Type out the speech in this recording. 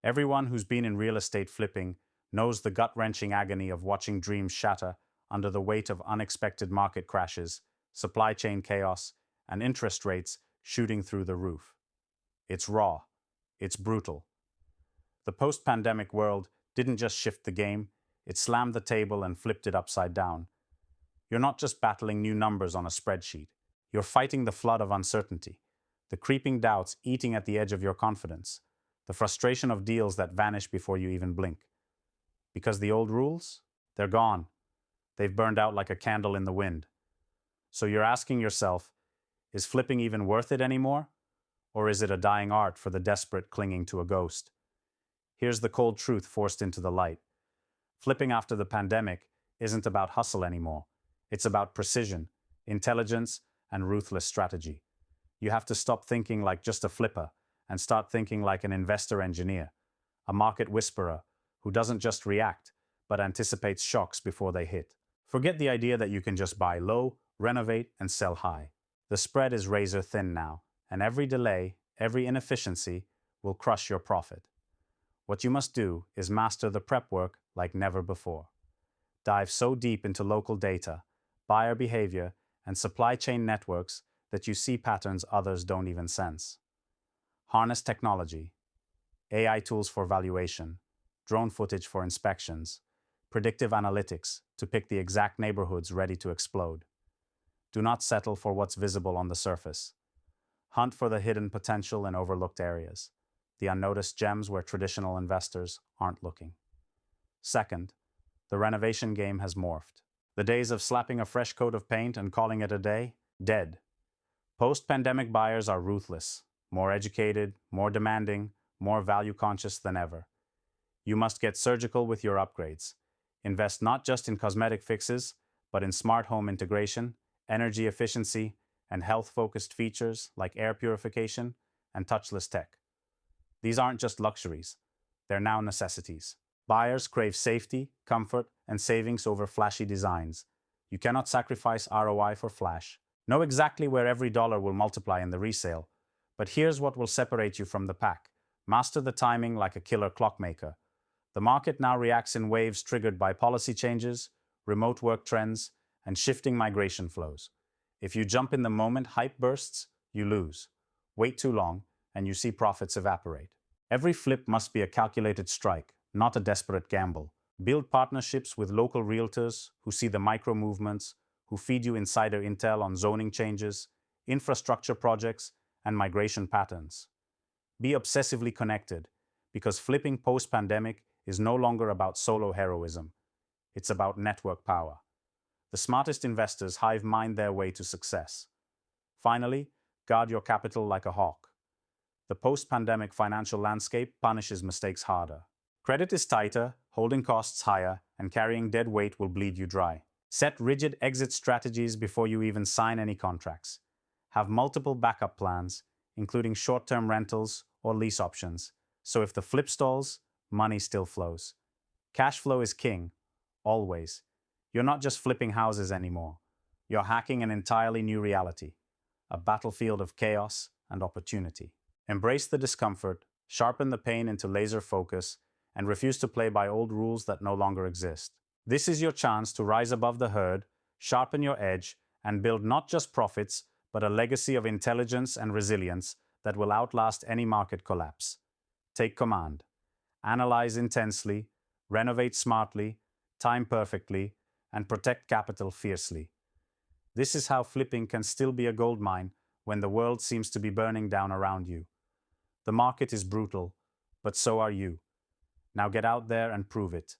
Everyone who's been in real estate flipping knows the gut-wrenching agony of watching dreams shatter under the weight of unexpected market crashes, supply chain chaos, and interest rates shooting through the roof. It's raw. It's brutal. The post-pandemic world didn't just shift the game, it slammed the table and flipped it upside down. You're not just battling new numbers on a spreadsheet. You're fighting the flood of uncertainty, the creeping doubts eating at the edge of your confidence, the frustration of deals that vanish before you even blink. Because the old rules? They're gone. They've burned out like a candle in the wind. So you're asking yourself, is flipping even worth it anymore? Or is it a dying art for the desperate clinging to a ghost? Here's the cold truth forced into the light. Flipping after the pandemic isn't about hustle anymore. It's about precision, intelligence, and ruthless strategy. You have to stop thinking like just a flipper and start thinking like an investor engineer, a market whisperer who doesn't just react, but anticipates shocks before they hit. Forget the idea that you can just buy low, renovate, and sell high. The spread is razor thin now, and every delay, every inefficiency will crush your profit. What you must do is master the prep work like never before. Dive so deep into local data, buyer behavior, and supply chain networks that you see patterns others don't even sense. Harness technology, AI tools for valuation, drone footage for inspections, predictive analytics to pick the exact neighborhoods ready to explode. Do not settle for what's visible on the surface. Hunt for the hidden potential in overlooked areas, the unnoticed gems where traditional investors aren't looking. Second, the renovation game has morphed. The days of slapping a fresh coat of paint and calling it a day? Dead. Post-pandemic buyers are ruthless, more educated, more demanding, more value-conscious than ever. You must get surgical with your upgrades. Invest not just in cosmetic fixes, but in smart home integration, energy efficiency, and health-focused features like air purification and touchless tech. These aren't just luxuries, they're now necessities. Buyers crave safety, comfort, and savings over flashy designs. You cannot sacrifice ROI for flash. Know exactly where every dollar will multiply in the resale. But here's what will separate you from the pack. Master the timing like a killer clockmaker. The market now reacts in waves triggered by policy changes, remote work trends, and shifting migration flows. If you jump in the moment hype bursts, you lose. Wait too long, and you see profits evaporate. Every flip must be a calculated strike, not a desperate gamble. Build partnerships with local realtors who see the micro movements, who feed you insider intel on zoning changes, infrastructure projects, and migration patterns. Be obsessively connected, because flipping post-pandemic is no longer about solo heroism. It's about network power. The smartest investors hive mind their way to success. Finally, guard your capital like a hawk. The post-pandemic financial landscape punishes mistakes harder. Credit is tighter, holding costs higher, and carrying dead weight will bleed you dry. Set rigid exit strategies before you even sign any contracts. Have multiple backup plans, including short-term rentals or lease options, so if the flip stalls, money still flows. Cash flow is king, always. You're not just flipping houses anymore. You're hacking an entirely new reality, a battlefield of chaos and opportunity. Embrace the discomfort, sharpen the pain into laser focus, and refuse to play by old rules that no longer exist. This is your chance to rise above the herd, sharpen your edge, and build not just profits, but a legacy of intelligence and resilience that will outlast any market collapse. Take command. Analyze intensely, renovate smartly, time perfectly, and protect capital fiercely. This is how flipping can still be a goldmine when the world seems to be burning down around you. The market is brutal, but so are you. Now get out there and prove it.